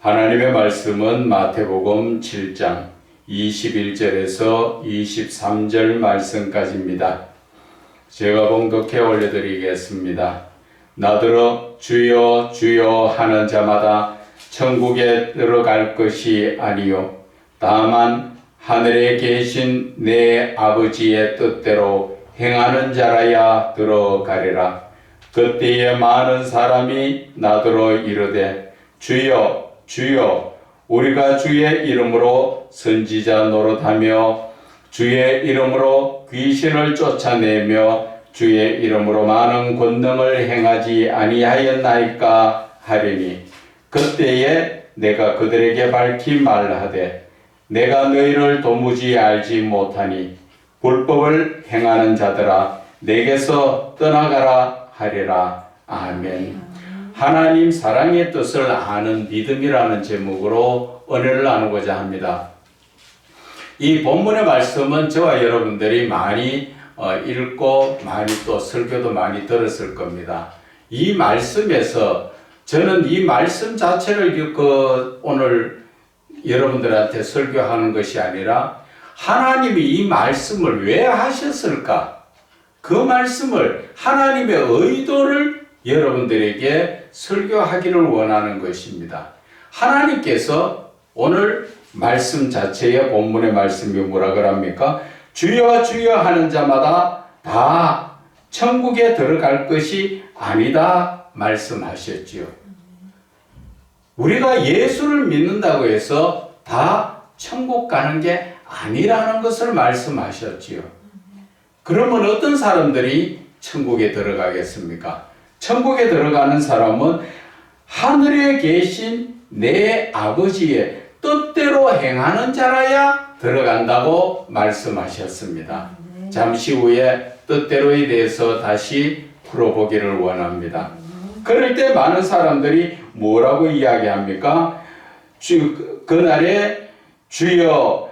하나님의 말씀은 마태복음 7장 21절에서 23절 말씀까지입니다. 제가 봉독해 올려드리겠습니다. 나더러 주여 주여 하는 자마다 천국에 들어갈 것이 아니요 다만 하늘에 계신 내 아버지의 뜻대로 행하는 자라야 들어가리라. 그때에 많은 사람이 나더러 이르되 주여 주여 우리가 주의 이름으로 선지자 노릇하며 주의 이름으로 귀신을 쫓아내며 주의 이름으로 많은 권능을 행하지 아니하였나이까 하리니 그때에 내가 그들에게 밝히 말하되 내가 너희를 도무지 알지 못하니 불법을 행하는 자들아 내게서 떠나가라 하리라. 아멘. 하나님 사랑의 뜻을 아는 믿음이라는 제목으로 은혜를 나누고자 합니다. 이 본문의 말씀은 저와 여러분들이 많이 읽고 많이 또 설교도 많이 들었을 겁니다. 이 말씀에서 저는 이 말씀 자체를 오늘 여러분들한테 설교하는 것이 아니라 하나님이 이 말씀을 왜 하셨을까? 그 말씀을 하나님의 의도를 여러분들에게 설교하기를 원하는 것입니다. 하나님께서 오늘 말씀 자체의 본문의 말씀이 뭐라 그럽니까? 주여 주여 하는 자마다 다 천국에 들어갈 것이 아니다 말씀하셨지요. 우리가 예수를 믿는다고 해서 다 천국 가는 게 아니라는 것을 말씀하셨지요. 그러면 어떤 사람들이 천국에 들어가겠습니까? 천국에 들어가는 사람은 하늘에 계신 내 아버지의 뜻대로 행하는 자라야 들어간다고 말씀하셨습니다. 잠시 후에 뜻대로에 대해서 다시 풀어보기를 원합니다. 그럴 때 많은 사람들이 뭐라고 이야기합니까? 그날에 주여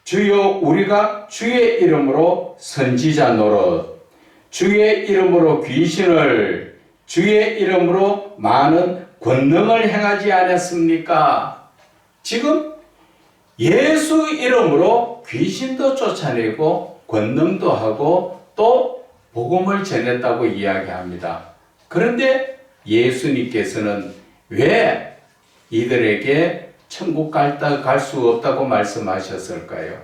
주여 우리가 주의 이름으로 선지자 노릇 주의 이름으로 귀신을 주의 이름으로 많은 권능을 행하지 않았습니까? 지금 예수 이름으로 귀신도 쫓아내고 권능도 하고 또 복음을 전했다고 이야기합니다. 그런데 예수님께서는 왜 이들에게 천국 갈 수 없다고 말씀하셨을까요?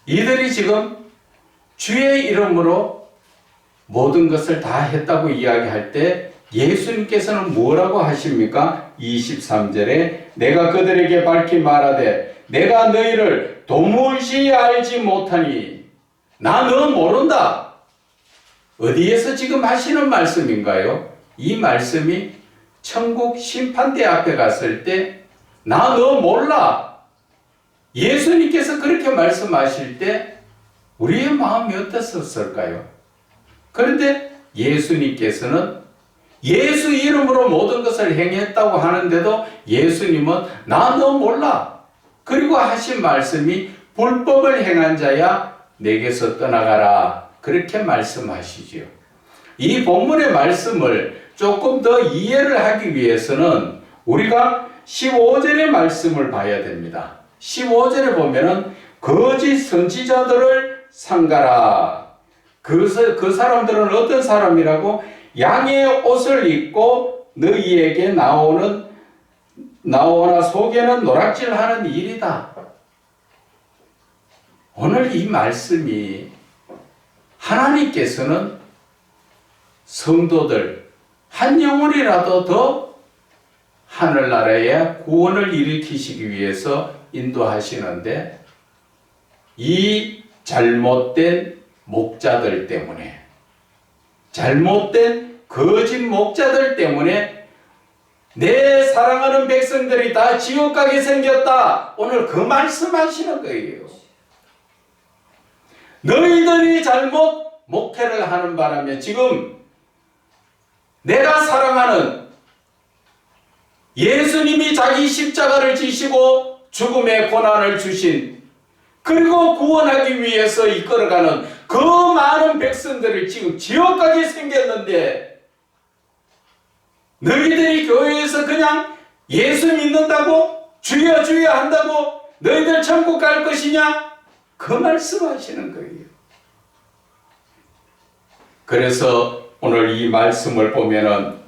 이들이 지금 주의 이름으로 모든 것을 다 했다고 이야기할 때 예수님께서는 뭐라고 하십니까? 23절에 내가 그들에게 밝히 말하되 내가 너희를 도무지 알지 못하니 나 너 모른다. 어디에서 지금 하시는 말씀인가요? 이 말씀이 천국 심판대 앞에 갔을 때 나 너 몰라. 예수님께서 그렇게 말씀하실 때 우리의 마음이 어땠을까요? 그런데 예수님께서는 예수 이름으로 모든 것을 행했다고 하는데도 예수님은 나 너 몰라. 그리고 하신 말씀이 불법을 행한 자야 내게서 떠나가라. 그렇게 말씀하시지요. 이 본문의 말씀을 조금 더 이해를 하기 위해서는 우리가 15절의 말씀을 봐야 됩니다. 15절에 보면은 거짓 선지자들을 삼가라. 그 사람들은 어떤 사람이라고? 양의 옷을 입고 너희에게 나오나 속에는 노략질하는 일이다. 오늘 이 말씀이 하나님께서는 성도들 한 영혼이라도 더 하늘나라에 구원을 일으키시기 위해서 인도하시는데 이 잘못된 목자들 때문에 잘못된 거짓 목자들 때문에 내 사랑하는 백성들이 다 지옥 가게 생겼다. 오늘 그 말씀하시는 거예요. 너희들이 잘못 목회를 하는 바람에 지금 내가 사랑하는 예수님이 자기 십자가를 지시고 죽음의 고난을 주신 그리고 구원하기 위해서 이끌어가는 그 많은 백성들을 지금 지옥 가게 생겼는데 너희들이 교회에서 그냥 예수 믿는다고? 주여 주여 한다고 너희들 천국 갈 것이냐? 그 말씀하시는 거예요. 그래서 오늘 이 말씀을 보면은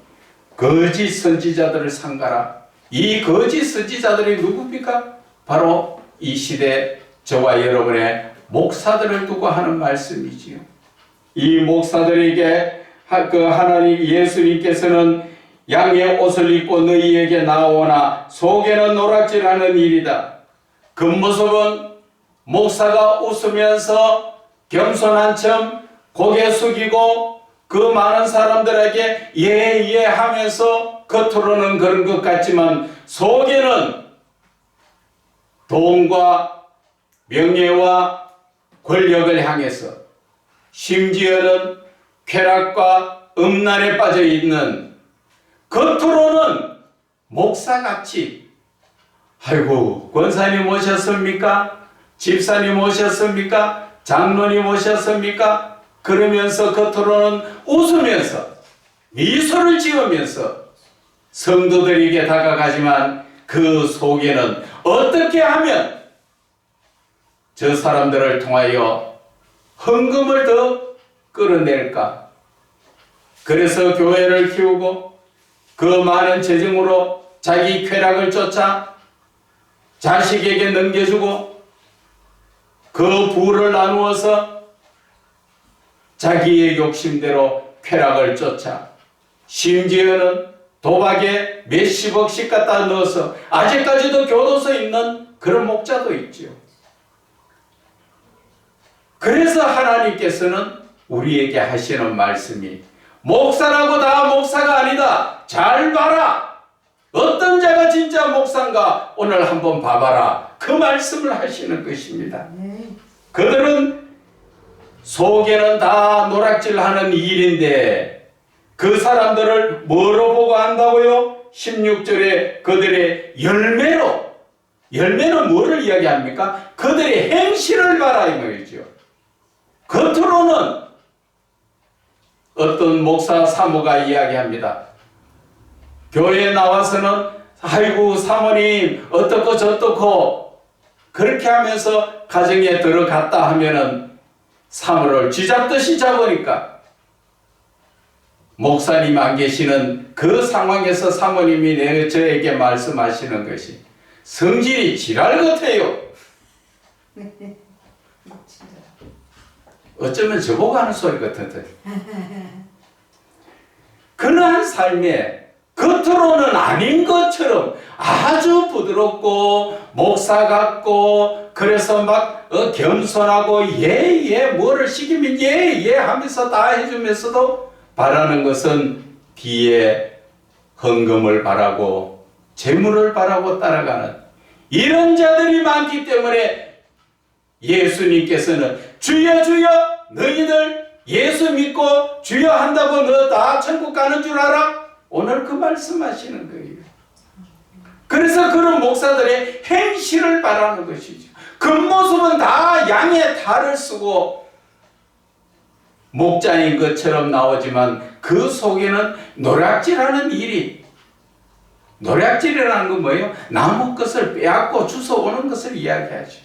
거짓 선지자들을 삼가라. 이 거짓 선지자들이 누굽니까? 바로 이 시대 저와 여러분의 목사들을 두고 하는 말씀이지요. 이 목사들에게 하나님 예수님께서는 양의 옷을 입고 너희에게 나오나 속에는 노략질하는 일이다. 겉모습은 목사가 웃으면서 겸손한 척 고개 숙이고 그 많은 사람들에게 예예 하면서 겉으로는 그런 것 같지만 속에는 돈과 명예와 권력을 향해서 심지어는 쾌락과 음란에 빠져 있는 겉으로는 목사같이 아이고 권사님 오셨습니까? 집사님 오셨습니까? 장로님 오셨습니까? 그러면서 겉으로는 웃으면서 미소를 지으면서 성도들에게 다가가지만 그 속에는 어떻게 하면 저 사람들을 통하여 헌금을 더 끌어낼까? 그래서 교회를 키우고 그 많은 재정으로 자기 쾌락을 쫓아 자식에게 넘겨주고 그 부를 나누어서 자기의 욕심대로 쾌락을 쫓아 심지어는 도박에 몇십억씩 갖다 넣어서 아직까지도 교도소 있는 그런 목자도 있죠. 그래서 하나님께서는 우리에게 하시는 말씀이 목사라고 다 목사가 아니다. 잘 봐라. 어떤 자가 진짜 목사인가 오늘 한번 봐봐라. 그 말씀을 하시는 것입니다. 그들은 속에는 다 노략질하는 일인데 그 사람들을 뭐로 보고 한다고요? 16절에 그들의 열매는 뭐를 이야기합니까? 그들의 행실을 봐라 이 말이죠. 겉으로는 어떤 목사 사모가 이야기합니다. 교회에 나와서는 아이고 사모님 어떻고 저떻고 그렇게 하면서 가정에 들어갔다 하면은 사모를 쥐잡듯이 잡으니까 목사님 안 계시는 그 상황에서 사모님이 저에게 말씀하시는 것이 성질이 지랄 같아요. 어쩌면 저보고 하는 소리 같은데. 그러한 삶에 겉으로는 아닌 것처럼 아주 부드럽고 목사 같고 그래서 막 겸손하고 예예 뭐를 시키면 예예 하면서 다 해주면서도 바라는 것은 뒤에 헌금을 바라고 재물을 바라고 따라가는 이런 자들이 많기 때문에 예수님께서는 주여 주여 너희들 예수 믿고 주여 한다고 너 다 천국 가는 줄 알아? 오늘 그 말씀하시는 거예요. 그래서 그런 목사들의 행실을 바라는 것이죠. 겉모습은 다 양의 탈을 쓰고 목자인 것처럼 나오지만 그 속에는 노략질하는 일이 노략질이라는 건 뭐예요? 나무 것을 빼앗고 주워오는 것을 이야기하죠.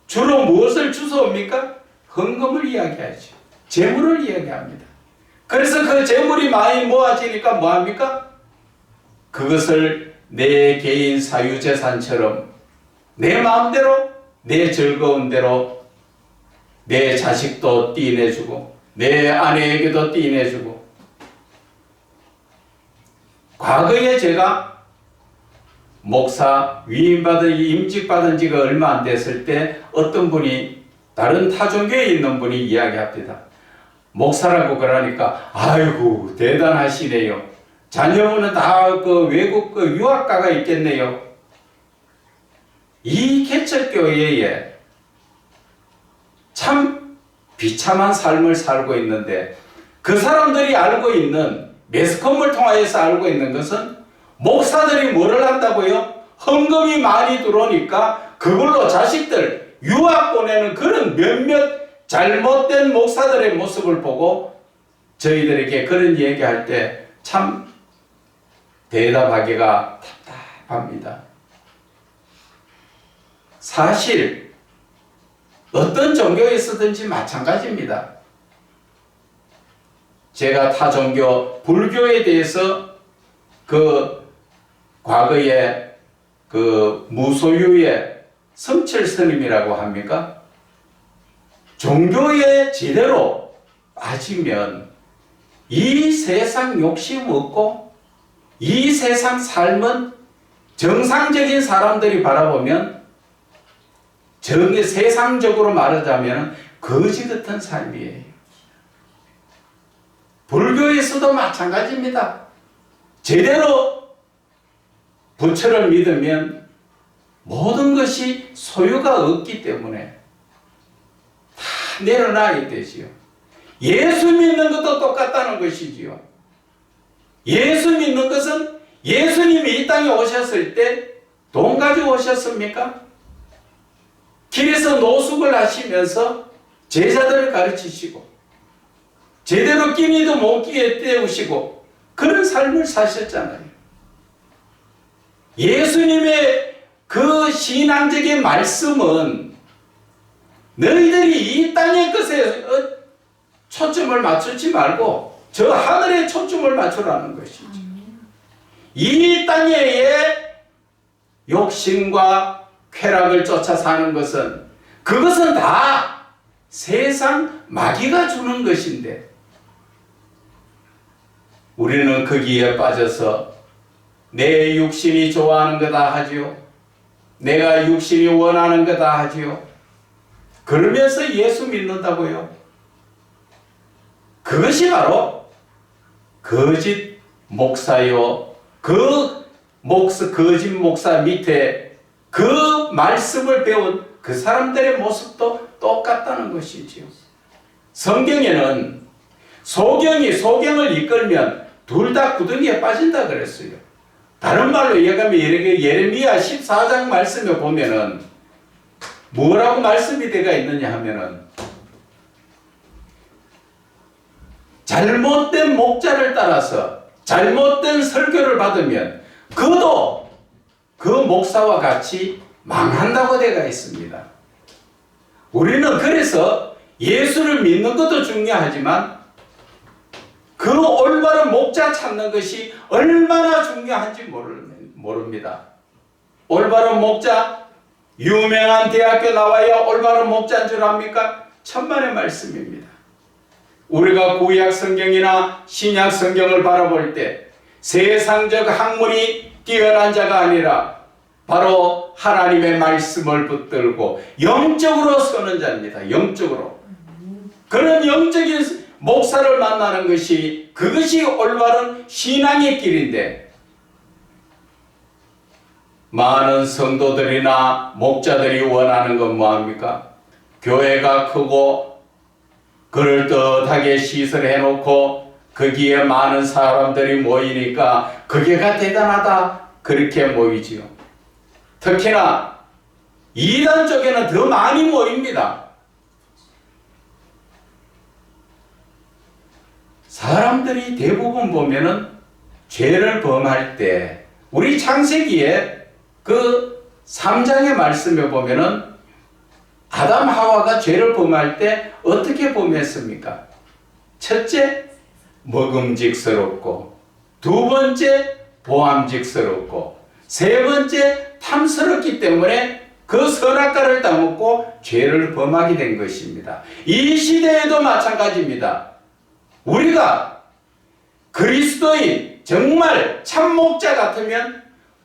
주로 무엇을 주워옵니까? 헌금을 이야기하죠. 재물을 이야기합니다. 그래서 그 재물이 많이 모아지니까 뭐합니까? 그것을 내 개인 사유재산처럼 내 마음대로 내 즐거운 대로 내 자식도 띠내주고 내 아내에게도 띠내주고 과거에 제가 목사 임직받은 지가 얼마 안 됐을 때 어떤 분이 다른 타종교에 있는 분이 이야기합니다. 목사라고 그러니까 아이고 대단하시네요. 자녀분은 다 그 외국 유학가가 있겠네요. 이 개척교회에 참 비참한 삶을 살고 있는데 그 사람들이 알고 있는 매스컴을 통하여서 알고 있는 것은 목사들이 뭐를 한다고요? 헌금이 많이 들어오니까 그걸로 자식들 유학 보내는 그런 몇몇 잘못된 목사들의 모습을 보고 저희들에게 그런 얘기할 때 참 대답하기가 답답합니다. 사실 어떤 종교에서든지 마찬가지입니다. 제가 타 종교, 불교에 대해서 과거에 무소유의 성철 스님이라고 합니까? 종교에 제대로 빠지면 이 세상 욕심 없고 이 세상 삶은 정상적인 사람들이 바라보면 세상적으로 말하자면 거지 같은 삶이에요. 불교에서도 마찬가지입니다. 제대로 부처를 믿으면 모든 것이 소유가 없기 때문에 다 내려놔야 되지요. 예수 믿는 것도 똑같다는 것이지요. 예수 믿는 것은 예수님이 이 땅에 오셨을 때 돈 가지고 오셨습니까? 길에서 노숙을 하시면서 제자들을 가르치시고 제대로 끼니도 못 끼게 때우시고 그런 삶을 사셨잖아요. 예수님의 그 신앙적인 말씀은 너희들이 이 땅의 것에 초점을 맞추지 말고 저 하늘에 초점을 맞추라는 것이죠. 이 땅의 욕심과 쾌락을 쫓아 사는 그것은 다 세상 마귀가 주는 것인데 우리는 거기에 빠져서 내 육신이 좋아하는 거다 하지요. 내가 육신이 원하는 거다 하지요. 그러면서 예수 믿는다고요. 그것이 바로 거짓 목사요. 거짓 목사 밑에 그 말씀을 배운 그 사람들의 모습도 똑같다는 것이지요. 성경에는 소경이 소경을 이끌면 둘 다 구덩이에 빠진다 그랬어요. 다른 말로 얘기하면 예레미야 14장 말씀에 보면은 뭐라고 말씀이 되어 있느냐 하면은 잘못된 목자를 따라서 잘못된 설교를 받으면 그도 그 목사와 같이 망한다고 되어 있습니다. 우리는 그래서 예수를 믿는 것도 중요하지만 그 올바른 목자 찾는 것이 얼마나 중요한지 모릅니다. 올바른 목자, 유명한 대학교 나와야 올바른 목자인 줄 압니까? 천만의 말씀입니다. 우리가 구약 성경이나 신약 성경을 바라볼 때 세상적 학문이 뛰어난 자가 아니라 바로 하나님의 말씀을 붙들고 영적으로 서는 자입니다. 영적으로. 그런 영적인 목사를 만나는 그것이 올바른 신앙의 길인데 많은 성도들이나 목자들이 원하는 건 뭐합니까? 교회가 크고 그럴듯하게 시설해 놓고 거기에 많은 사람들이 모이니까 거기가 대단하다 그렇게 모이지요. 특히나 이단 쪽에는 더 많이 모입니다. 사람들이 대부분 보면은 죄를 범할 때 우리 창세기에 그 3장의 말씀에 보면은 아담 하와가 죄를 범할 때 어떻게 범했습니까? 첫째, 먹음직스럽고 두 번째, 보암직스럽고 세 번째, 탐스럽기 때문에 그 선악과를 따먹고 죄를 범하게 된 것입니다. 이 시대에도 마찬가지입니다. 우리가 그리스도인 정말 참목자 같으면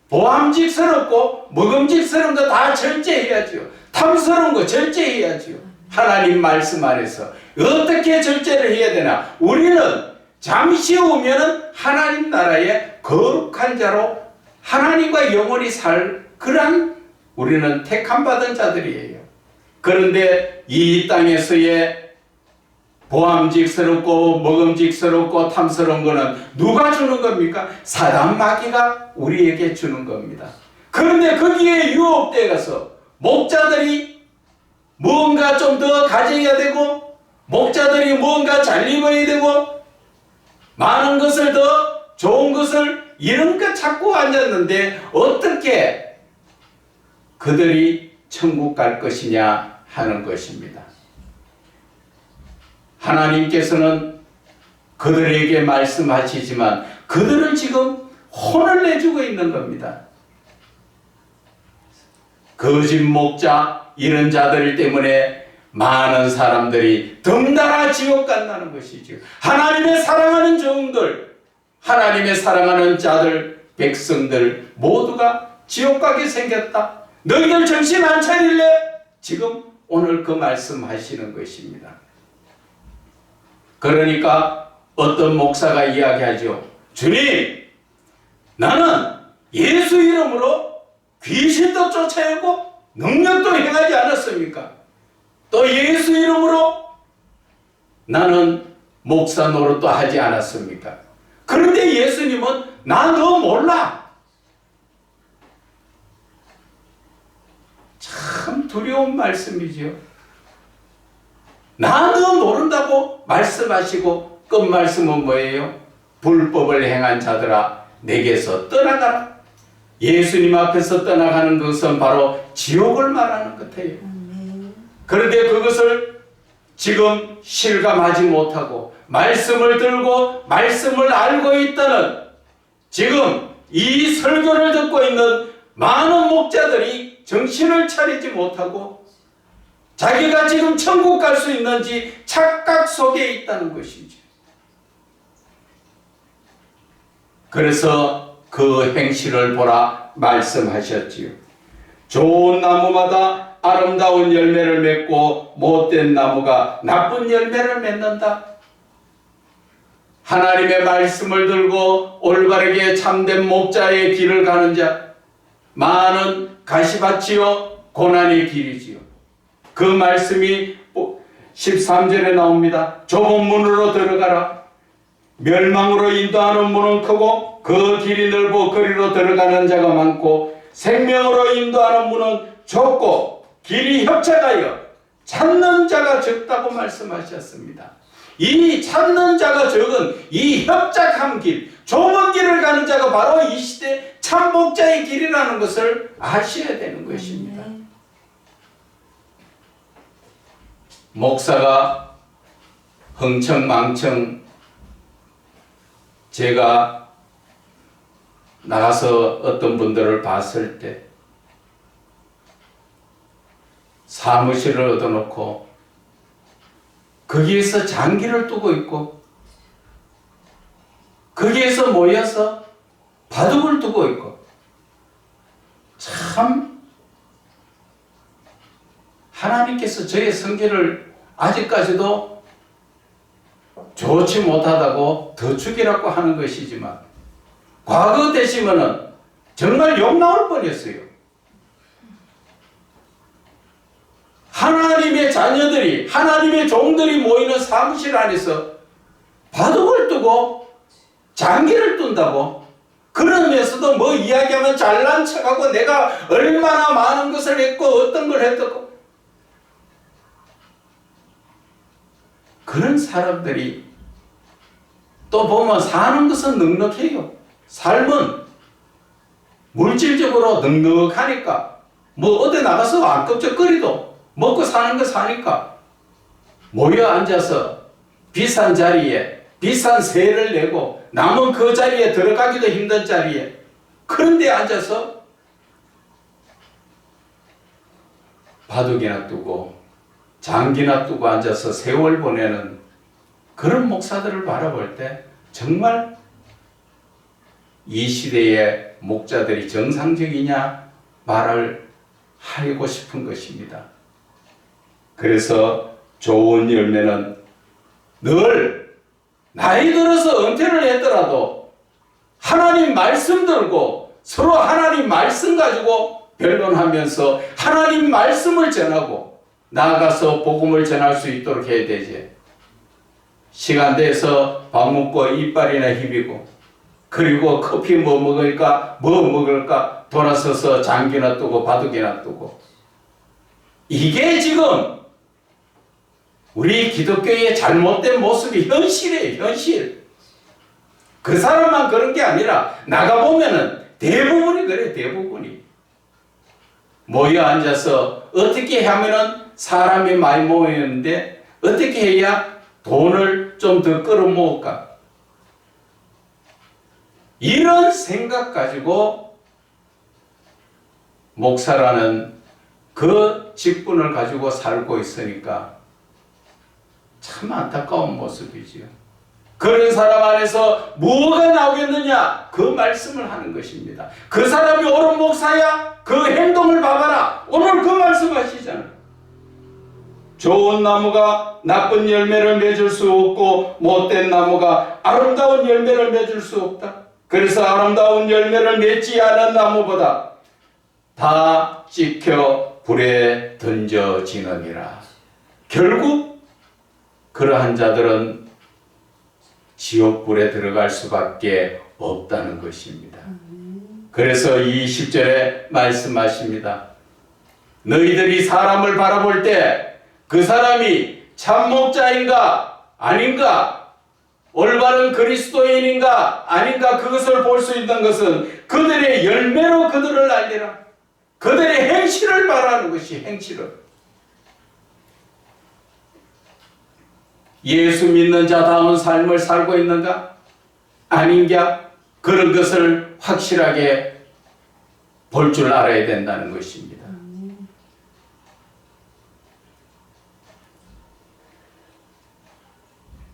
보암직스럽고 먹음직스러운 거 다 절제해야죠. 탐스러운 거 절제해야죠. 하나님 말씀 안에서 어떻게 절제를 해야 되나? 우리는 잠시 후면은 하나님 나라의 거룩한 자로 하나님과 영원히 살 그런 우리는 택함 받은 자들이에요. 그런데 이 땅에서의 보암직스럽고 먹음직스럽고 탐스러운 거는 누가 주는 겁니까? 사단 마귀가 우리에게 주는 겁니다. 그런데 거기에 유혹돼 가서 목자들이 뭔가 좀 더 가져야 되고 목자들이 뭔가 잘 입어야 되고 많은 것을 더 좋은 것을 이런 거 찾고 앉았는데 어떻게 그들이 천국 갈 것이냐 하는 것입니다. 하나님께서는 그들에게 말씀하시지만 그들은 지금 혼을 내주고 있는 겁니다. 거짓 목자 이런 자들 때문에 많은 사람들이 덩달아 지옥 간다는 것이죠. 하나님의 사랑하는 종들, 하나님의 사랑하는 자들, 백성들 모두가 지옥 가게 생겼다. 너희들 정신 안 차릴래? 지금 오늘 그 말씀하시는 것입니다. 그러니까 어떤 목사가 이야기하죠. 주님, 나는 예수 이름으로 귀신도 쫓아내고 능력도 행하지 않았습니까? 또 예수 이름으로 나는 목사 노릇도 하지 않았습니까? 그런데 예수님은 나 너 몰라. 참 두려운 말씀이죠. 나 너 모른다고 말씀하시고 끝말씀은 뭐예요? 불법을 행한 자들아 내게서 떠나가라. 예수님 앞에서 떠나가는 것은 바로 지옥을 말하는 것 같아요. 그런데 그것을 지금 실감하지 못하고 말씀을 들고 말씀을 알고 있다는 지금 이 설교를 듣고 있는 많은 목자들이 정신을 차리지 못하고 자기가 지금 천국 갈 수 있는지 착각 속에 있다는 것이죠. 그래서 그 행실을 보라 말씀하셨지요. 좋은 나무마다 아름다운 열매를 맺고 못된 나무가 나쁜 열매를 맺는다. 하나님의 말씀을 들고 올바르게 참된 목자의 길을 가는 자, 많은 가시밭이요 고난의 길이지요. 그 말씀이 13절에 나옵니다. 좁은 문으로 들어가라. 멸망으로 인도하는 문은 크고 그 길이 넓고 거리로 들어가는 자가 많고 생명으로 인도하는 문은 좁고 길이 협착하여 찾는 자가 적다고 말씀하셨습니다. 이 찾는 자가 적은 이 협착한 길, 좁은 길을 가는 자가 바로 이 시대 참목자의 길이라는 것을 아셔야 되는 것입니다. 목사가 흥청망청 제가 나가서 어떤 분들을 봤을 때 사무실을 얻어놓고 거기에서 장기를 두고 있고 거기에서 모여서 바둑을 두고 있고 참 하나님께서 저의 성질을 아직까지도 좋지 못하다고 더 죽이라고 하는 것이지만 과거 되시면은 정말 욕 나올 뻔했어요. 하나님의 자녀들이, 하나님의 종들이 모이는 사무실 안에서 바둑을 두고 장기를 둔다고? 그러면서도 뭐 이야기하면 잘난 척하고 내가 얼마나 많은 것을 했고 어떤 걸 했고 그런 사람들이 또 보면 사는 것은 넉넉해요. 삶은 물질적으로 넉넉하니까 뭐 어디 나가서 안껍적거리도 먹고 사는 거 사니까 모여 앉아서 비싼 자리에 비싼 세를 내고 남은 그 자리에 들어가기도 힘든 자리에 그런 데 앉아서 바둑이나 두고 장기나 두고 앉아서 세월 보내는 그런 목사들을 바라볼 때 정말 이 시대의 목자들이 정상적이냐 말을 하고 싶은 것입니다. 그래서 좋은 열매는 늘 나이 들어서 은퇴를 했더라도 하나님 말씀 들고 서로 하나님 말씀 가지고 변론하면서 하나님 말씀을 전하고 나아가서 복음을 전할 수 있도록 해야 되지. 시간 돼서 밥 먹고 이빨이나 휘비고 그리고 커피 뭐 먹을까 돌아서서 장기나 뜨고 바둑이나 뜨고 이게 지금 우리 기독교의 잘못된 모습이 현실이에요. 현실. 그 사람만 그런 게 아니라 나가보면은 대부분이 그래. 대부분이 모여 앉아서 어떻게 하면은 사람이 많이 모였는데 어떻게 해야 돈을 좀 더 끌어모을까, 이런 생각 가지고 목사라는 그 직분을 가지고 살고 있으니까 참 안타까운 모습이지요. 그런 사람 안에서 뭐가 나오겠느냐? 그 말씀을 하는 것입니다. 그 사람이 옳은 목사야? 그 행동을 봐봐라. 오늘 그 말씀 하시잖아요. 좋은 나무가 나쁜 열매를 맺을 수 없고 못된 나무가 아름다운 열매를 맺을 수 없다. 그래서 아름다운 열매를 맺지 않은 나무보다 다 찍혀 불에 던져지느니라. 결국 그러한 자들은 지옥불에 들어갈 수밖에 없다는 것입니다. 그래서 이 10절에 말씀하십니다. 너희들이 사람을 바라볼 때 그 사람이 참목자인가 아닌가, 올바른 그리스도인인가 아닌가, 그것을 볼 수 있는 것은 그들의 열매로 그들을 알리라. 그들의 행실을 바라는 것이, 행실을. 예수 믿는 자다운 삶을 살고 있는가 아닌가, 그런 것을 확실하게 볼 줄 알아야 된다는 것입니다.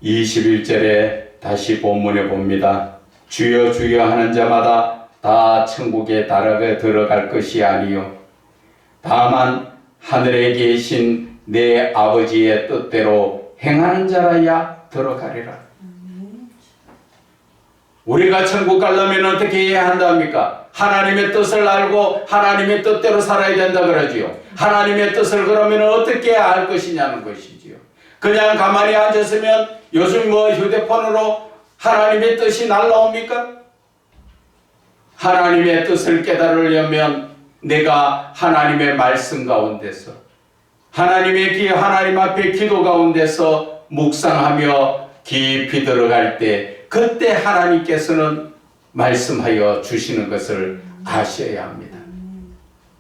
21절에 다시 본문에 봅니다. 주여 주여 하는 자마다 다 천국에 들어갈 것이 아니요 다만 하늘에 계신 내 아버지의 뜻대로 행하는 자라야 들어가리라. 우리가 천국 가려면 어떻게 해야 한답니까? 하나님의 뜻을 알고 하나님의 뜻대로 살아야 된다 그러지요. 하나님의 뜻을 그러면 어떻게 알 것이냐는 것이지요. 그냥 가만히 앉았으면 요즘 휴대폰으로 하나님의 뜻이 날라옵니까? 하나님의 뜻을 깨달으려면 내가 하나님의 말씀 가운데서 하나님 앞에 기도 가운데서 묵상하며 깊이 들어갈 때 그때 하나님께서는 말씀하여 주시는 것을 아셔야 합니다.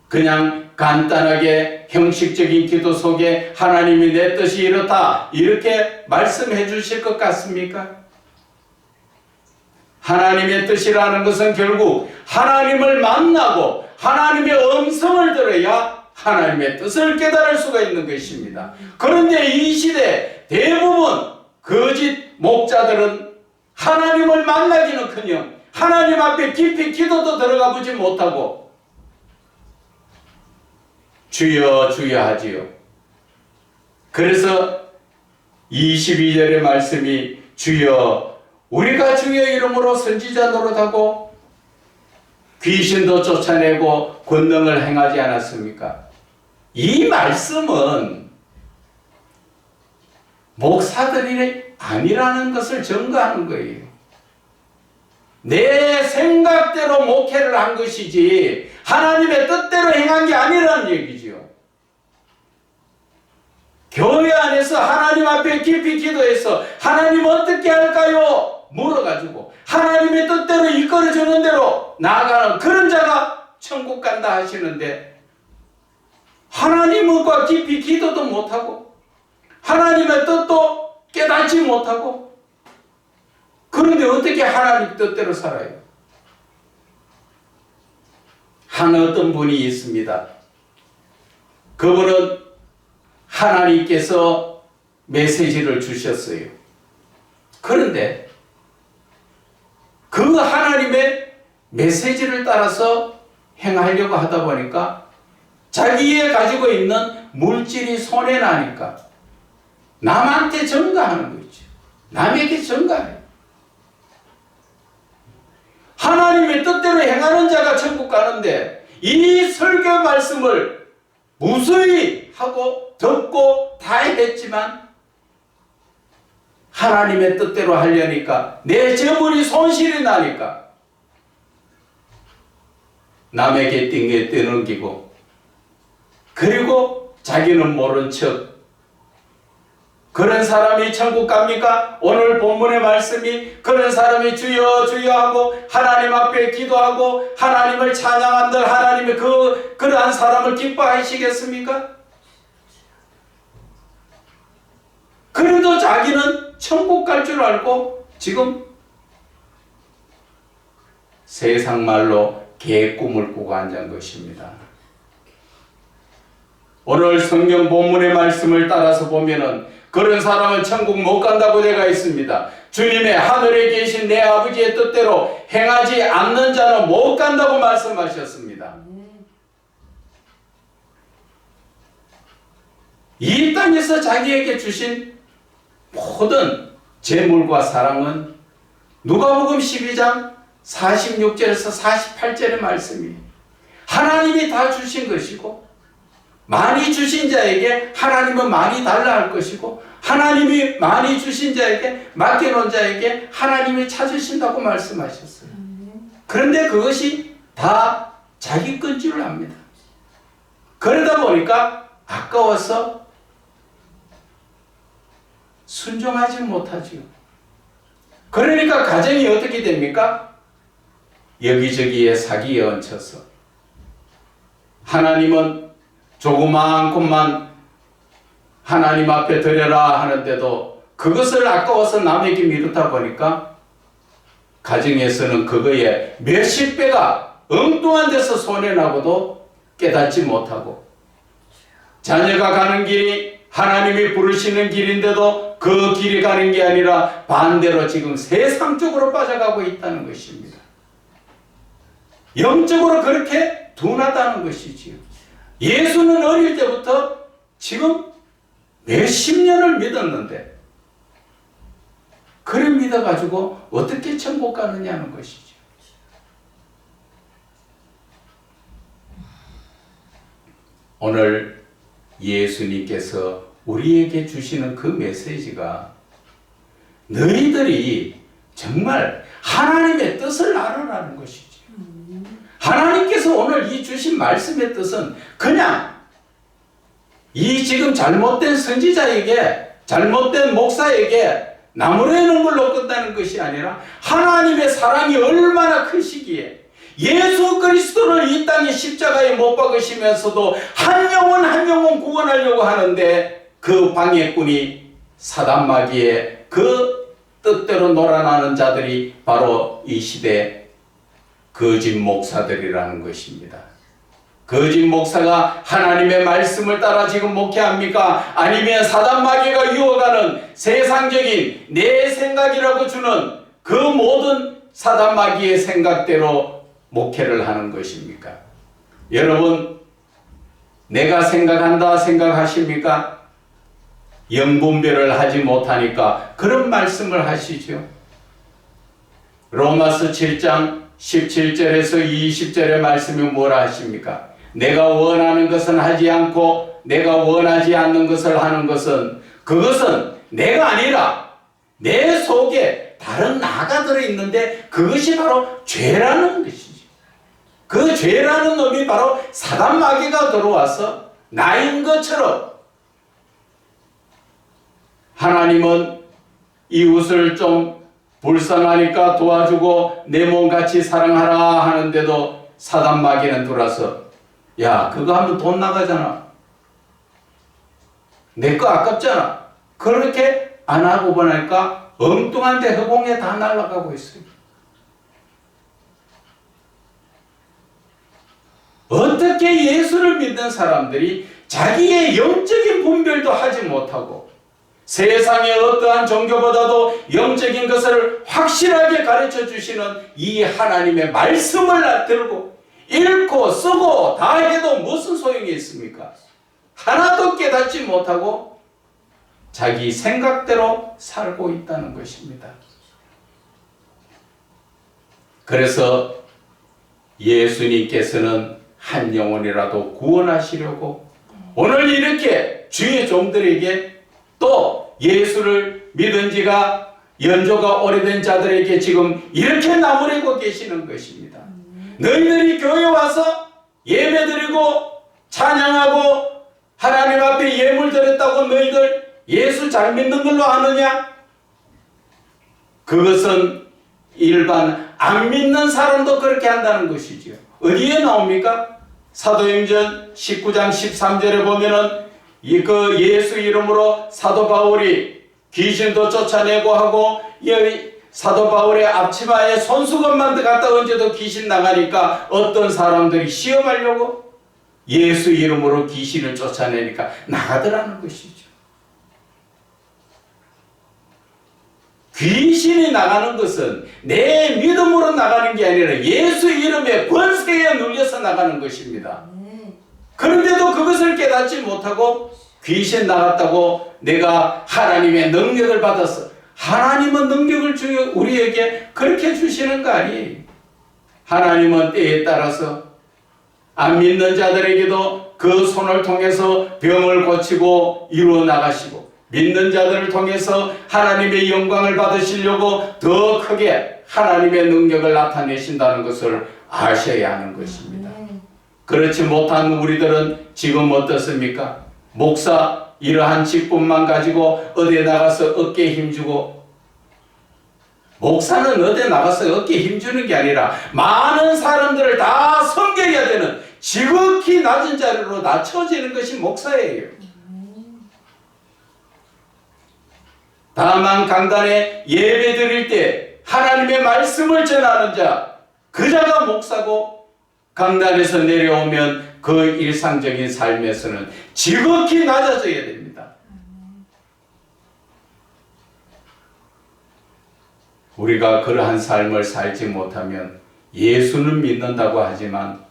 그냥 간단하게 형식적인 기도 속에 하나님이 내 뜻이 이렇다 이렇게 말씀해 주실 것 같습니까? 하나님의 뜻이라는 것은 결국 하나님을 만나고 하나님의 음성을 들어야 하나님의 뜻을 깨달을 수가 있는 것입니다. 그런데 이 시대 대부분 거짓 목자들은 하나님을 만나기는커녕 하나님 앞에 깊이 기도도 들어가 보지 못하고 주여 주여 하지요. 그래서 22절의 말씀이 주여 우리가 주의 이름으로 선지자 노릇하고 귀신도 쫓아내고 권능을 행하지 않았습니까? 이 말씀은 목사들이 아니라는 것을 증거하는 거예요. 내 생각대로 목회를 한 것이지 하나님의 뜻대로 행한 게 아니라는 얘기지요. 교회 안에서 하나님 앞에 깊이 기도해서 하나님 어떻게 할까요? 물어가지고 하나님의 뜻대로 이끌어주는 대로 나아가는 그런 자가 천국 간다 하시는데 하나님과 깊이 기도도 못하고 하나님의 뜻도 깨닫지 못하고 그런데 어떻게 하나님 뜻대로 살아요? 한 어떤 분이 있습니다. 그분은 하나님께서 메시지를 주셨어요. 그런데 그 하나님의 메시지를 따라서 행하려고 하다 보니까 자기의 가지고 있는 물질이 손해 나니까 남한테 전가하는 거죠. 남에게 전가해요. 하나님의 뜻대로 행하는 자가 천국 가는데 이 설교 말씀을 무수히 하고 듣고 다 했지만 하나님의 뜻대로 하려니까 내 재물이 손실이 나니까 남에게 띵게 떠넘기고 그리고 자기는 모른 척 그런 사람이 천국 갑니까? 오늘 본문의 말씀이 그런 사람이 주여 주여 하고 하나님 앞에 기도하고 하나님을 찬양한들 하나님이 그러한 사람을 기뻐하시겠습니까? 그래도 자기는 천국 갈 줄 알고 지금 세상 말로 개의 꿈을 꾸고 앉은 것입니다. 오늘 성경 본문의 말씀을 따라서 보면은 그런 사람은 천국 못 간다고 되어 있습니다. 주님의 하늘에 계신 내 아버지의 뜻대로 행하지 않는 자는 못 간다고 말씀하셨습니다. 이 땅에서 자기에게 주신 모든 재물과 사랑은 누가복음 12장 46절에서 48절의 말씀이 하나님이 다 주신 것이고 많이 주신 자에게 하나님은 많이 달라 할 것이고 하나님이 많이 주신 자에게 맡겨놓은 자에게 하나님이 찾으신다고 말씀하셨어요. 그런데 그것이 다 자기 건 줄 압니다. 그러다 보니까 아까워서 순종하지 못하지요. 그러니까 가정이 어떻게 됩니까? 여기저기에 사기에 얹혀서 하나님은 조그마한 것만 하나님 앞에 드려라 하는데도 그것을 아까워서 남에게 미루다 보니까 가정에서는 그거에 몇십 배가 엉뚱한 데서 손해나고도 깨닫지 못하고 자녀가 가는 길이 하나님이 부르시는 길인데도 그 길이 가는 게 아니라 반대로 지금 세상 쪽으로 빠져가고 있다는 것입니다. 영적으로 그렇게 둔하다는 것이지요. 예수는 어릴 때부터 지금 몇십 년을 믿었는데 그래 믿어가지고 어떻게 천국 가느냐는 것이죠. 오늘 예수님께서 우리에게 주시는 그 메시지가 너희들이 정말 하나님의 뜻을 알아라는 것이죠. 하나님께서 오늘 이 주신 말씀의 뜻은 그냥 이 지금 잘못된 선지자에게 잘못된 목사에게 나무래 놓은 걸로 끝나는 것이 아니라 하나님의 사랑이 얼마나 크시기에 예수 그리스도를 이 땅에 십자가에 못 박으시면서도 한 영혼 구원하려고 하는데 그 방해꾼이 사단 마귀의 그 뜻대로 놀아나는 자들이 바로 이 시대 거짓 목사들이라는 것입니다. 거짓 목사가 하나님의 말씀을 따라 지금 목회합니까? 아니면 사단 마귀가 유혹하는 세상적인 내 생각이라고 주는 그 모든 사단 마귀의 생각대로 목회를 하는 것입니까? 여러분, 내가 생각한다 생각하십니까? 영분별을 하지 못하니까 그런 말씀을 하시죠. 로마서 7장 17절에서 20절의 말씀이 뭐라 하십니까? 내가 원하는 것은 하지 않고 내가 원하지 않는 것을 하는 것은 그것은 내가 아니라 내 속에 다른 나가 들어있는데 그것이 바로 죄라는 것이죠. 그 죄라는 놈이 바로 사단 마귀가 들어와서 나인 것처럼 하나님은 이웃을 좀 불쌍하니까 도와주고 내 몸같이 사랑하라 하는데도 사단 마귀는 들어와서 야 그거 하면 돈 나가잖아. 내 거 아깝잖아. 그렇게 안 하고 보니까 엉뚱한 데 허공에 다 날아가고 있어요. 어떻게 예수를 믿는 사람들이 자기의 영적인 분별도 하지 못하고 세상의 어떠한 종교보다도 영적인 것을 확실하게 가르쳐 주시는 이 하나님의 말씀을 들고 읽고 쓰고 다 해도 무슨 소용이 있습니까? 하나도 깨닫지 못하고 자기 생각대로 살고 있다는 것입니다. 그래서 예수님께서는 한 영혼이라도 구원하시려고 오늘 이렇게 주의 종들에게 또 예수를 믿은 지가 연조가 오래된 자들에게 지금 이렇게 나무래고 계시는 것입니다. 너희들이 교회 와서 예배드리고 찬양하고 하나님 앞에 예물 드렸다고 너희들 예수 잘 믿는 걸로 아느냐? 그것은 일반 안 믿는 사람도 그렇게 한다는 것이지요. 어디에 나옵니까? 사도행전 19장 13절에 보면은 그 예수 이름으로 사도 바울이 귀신도 쫓아내고 하고 사도 바울의 앞치마에 손수건만 갖다 얹어도 귀신 나가니까 어떤 사람들이 시험하려고 예수 이름으로 귀신을 쫓아내니까 나가더라는 것이죠. 귀신이 나가는 것은 내 믿음으로 나가는 게 아니라 예수 이름의 권세에 눌려서 나가는 것입니다. 그런데도 그것을 깨닫지 못하고 귀신 나갔다고 내가 하나님의 능력을 받았어. 하나님은 능력을 우리에게 그렇게 주시는 거 아니에요. 하나님은 때에 따라서 안 믿는 자들에게도 그 손을 통해서 병을 고치고 이루어 나가시고, 믿는 자들을 통해서 하나님의 영광을 받으시려고 더 크게 하나님의 능력을 나타내신다는 것을 아셔야 하는 것입니다. 그렇지 못한 우리들은 지금 어떻습니까? 목사 이러한 직분만 가지고 어디에 나가서 어깨에 힘주고, 목사는 어디에 나가서 어깨에 힘주는 게 아니라 많은 사람들을 다 섬겨야 되는 지극히 낮은 자리로 낮춰지는 것이 목사예요. 다만 강단에 예배 드릴 때 하나님의 말씀을 전하는 자, 그 자가 목사고, 강단에서 내려오면 그 일상적인 삶에서는 지극히 낮아져야 됩니다. 우리가 그러한 삶을 살지 못하면 예수는 믿는다고 하지만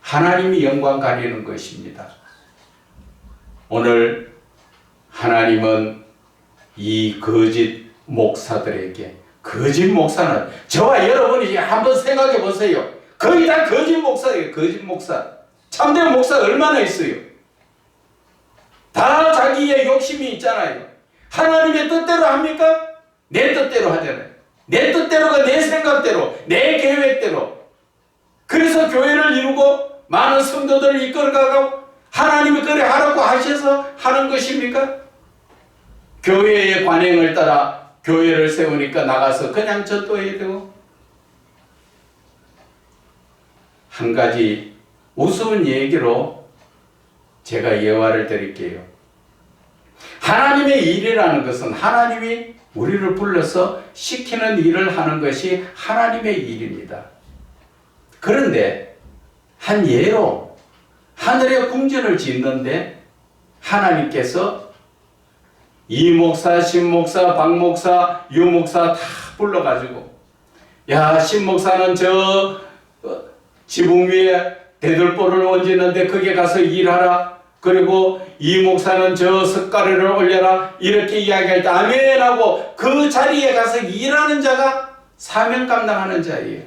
하나님이 영광 가리는 것입니다. 오늘 하나님은 이 거짓 목사들에게, 거짓 목사는 저와 여러분이 한번 생각해 보세요. 거의 다 거짓 목사예요. 거짓 목사. 참된 목사 얼마나 있어요? 다 자기의 욕심이 있잖아요. 하나님의 뜻대로 합니까? 내 뜻대로 하잖아요. 내 뜻대로가 내 생각대로, 내 계획대로. 그래서 교회를 이루고 많은 성도들을 이끌어가고 하나님이 그래 하라고 하셔서 하는 것입니까? 교회의 관행을 따라 교회를 세우니까 나가서 그냥 전도해야 되고. 한 가지 우스운 얘기로 제가 예화를 드릴게요. 하나님의 일이라는 것은 하나님이 우리를 불러서 시키는 일을 하는 것이 하나님의 일입니다. 그런데 한 예로 하늘에 궁전을 짓는데 하나님께서 이 목사, 신 목사, 박 목사, 유 목사 다 불러가지고, 야, 신 목사는 저 지붕 위에 대들보를 얹는데 거기에 가서 일하라. 그리고 이 목사는 저 석가래를 올려라. 이렇게 이야기할 때 아멘 하고 그 자리에 가서 일하는 자가 사명 감당하는 자예요.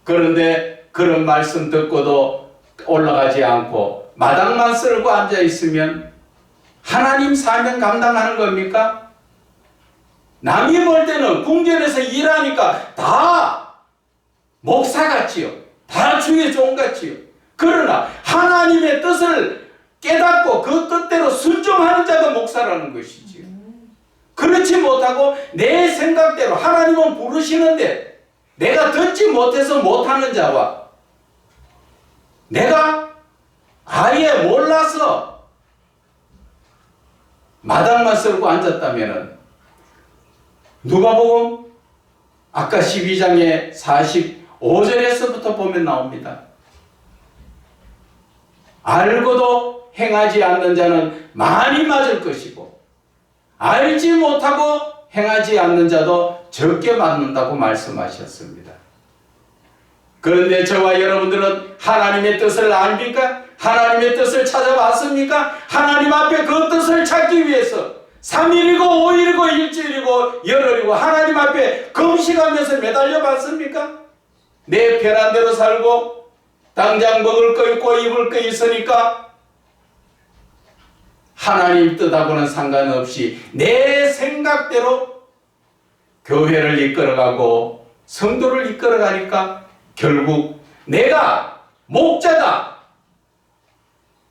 그런데 그런 말씀 듣고도 올라가지 않고 마당만 쓸고 앉아 있으면 하나님 사명 감당하는 겁니까? 남이 볼 때는 궁전에서 일하니까 다 목사 같지요. 다 주의 종 같지요. 그러나 하나님의 뜻을 깨닫고 그 뜻대로 순종하는 자가 목사라는 것이지요. 그렇지 못하고 내 생각대로 하나님은 부르시는데 내가 듣지 못해서 못하는 자와 내가 아예 몰라서 마당만 쓸고 앉았다면 누가복음 아까 12장에 45절에서부터 보면 나옵니다. 알고도 행하지 않는 자는 많이 맞을 것이고 알지 못하고 행하지 않는 자도 적게 맞는다고 말씀하셨습니다. 그런데 저와 여러분들은 하나님의 뜻을 압니까? 하나님의 뜻을 찾아봤습니까? 하나님 앞에 그 뜻을 찾기 위해서 3일이고 5일이고 일주일이고 열흘이고 하나님 앞에 금식하면서 매달려 봤습니까? 내 편한 대로 살고 당장 먹을 거 있고 입을 거 있으니까 하나님 뜻하고는 상관없이 내 생각대로 교회를 이끌어가고 성도를 이끌어가니까 결국 내가 목자다,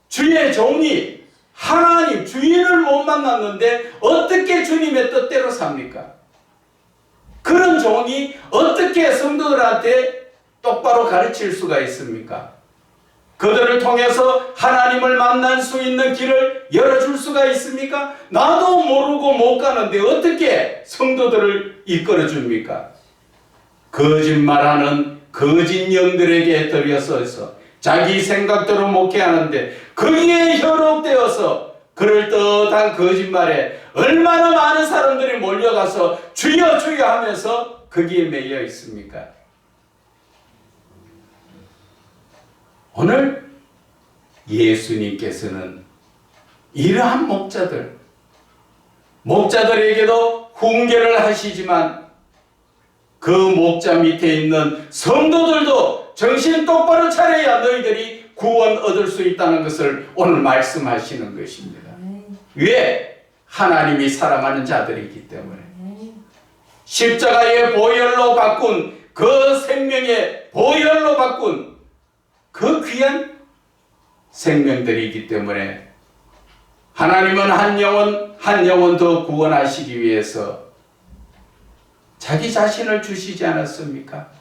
주의 종이 하나님 주인을 못 만났는데 어떻게 주님의 뜻대로 삽니까? 그런 종이 어떻게 성도들한테 똑바로 가르칠 수가 있습니까? 그들을 통해서 하나님을 만날 수 있는 길을 열어줄 수가 있습니까? 나도 모르고 못 가는데 어떻게 성도들을 이끌어 줍니까? 거짓말하는 거짓 영들에게 들여서서 자기 생각대로 목회하는데 거기에 현혹되어서 그럴듯한 거짓말에 얼마나 많은 사람들이 몰려가서 주여 주여 하면서 거기에 매여 있습니까? 오늘 예수님께서는 이러한 목자들에게도 훈계를 하시지만 그 목자 밑에 있는 성도들도 정신 똑바로 차려야 너희들이 구원 얻을 수 있다는 것을 오늘 말씀하시는 것입니다. 왜? 하나님이 사랑하는 자들이기 때문에. 십자가의 보혈로 바꾼 그 생명의 보혈로 바꾼 그 귀한 생명들이기 때문에 하나님은 한 영혼 더 구원하시기 위해서 자기 자신을 주시지 않았습니까?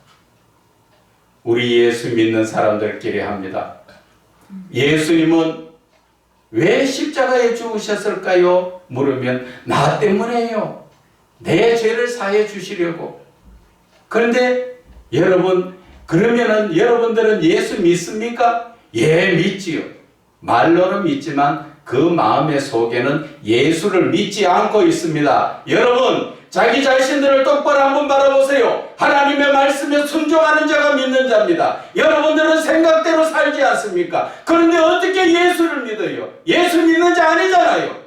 우리 예수 믿는 사람들끼리 합니다. 예수님은 왜 십자가에 죽으셨을까요? 물으면 나 때문에요. 내 죄를 사해 주시려고. 그런데 여러분, 그러면은 여러분들은 예수 믿습니까? 예, 믿지요. 말로는 믿지만 그 마음의 속에는 예수를 믿지 않고 있습니다. 여러분, 자기 자신들을 똑바로 한번 바라보세요. 하나님의 말씀에 순종하는 자가 믿는 자입니다. 여러분들은 생각대로 살지 않습니까? 그런데 어떻게 예수를 믿어요? 예수 믿는 자 아니잖아요.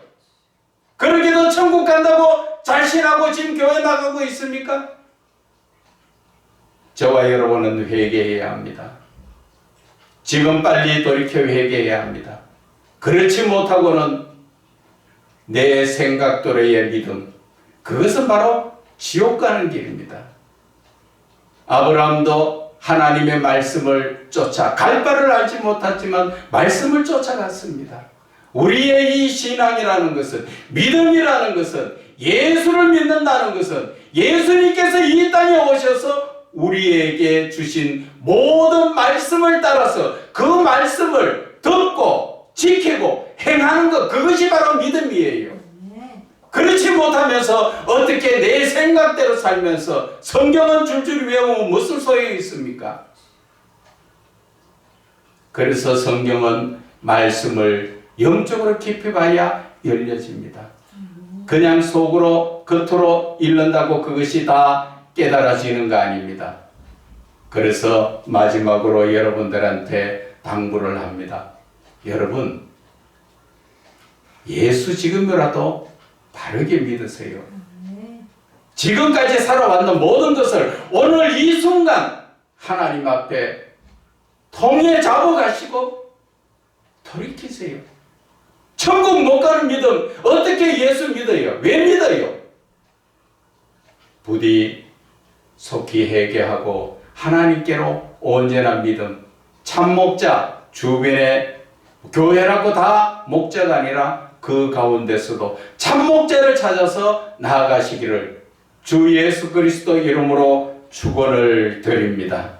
그러기도 천국 간다고 자신하고 지금 교회 나가고 있습니까? 저와 여러분은 회개해야 합니다. 지금 빨리 돌이켜 회개해야 합니다. 그렇지 못하고는 내 생각대로의 믿음, 그것은 바로 지옥 가는 길입니다. 아브라함도 하나님의 말씀을 쫓아 갈 바를 알지 못했지만 말씀을 쫓아갔습니다. 우리의 이 신앙이라는 것은, 믿음이라는 것은, 예수를 믿는다는 것은 예수님께서 이 땅에 오셔서 우리에게 주신 모든 말씀을 따라서 그 말씀을 듣고 지키고 행하는 것, 그것이 바로 믿음이에요. 그렇지 못하면서 어떻게 내 생각대로 살면서 성경은 줄줄이 외우면 무슨 소용이 있습니까? 그래서 성경은 말씀을 영적으로 깊이 봐야 열려집니다. 그냥 속으로 겉으로 읽는다고 그것이 다 깨달아지는 거 아닙니다. 그래서 마지막으로 여러분들한테 당부를 합니다. 여러분, 예수 지금이라도 바르게 믿으세요. 지금까지 살아왔는 모든 것을 오늘 이 순간 하나님 앞에 통에 잡아가시고 돌이키세요. 천국 못 가는 믿음, 어떻게 예수 믿어요? 왜 믿어요? 부디 속히 회개하고 하나님께로 온전한 믿음, 참목자, 주변에 교회라고 다 목자가 아니라 그 가운데서도 참목자를 찾아서 나아가시기를 주 예수 그리스도 이름으로 축원을 드립니다.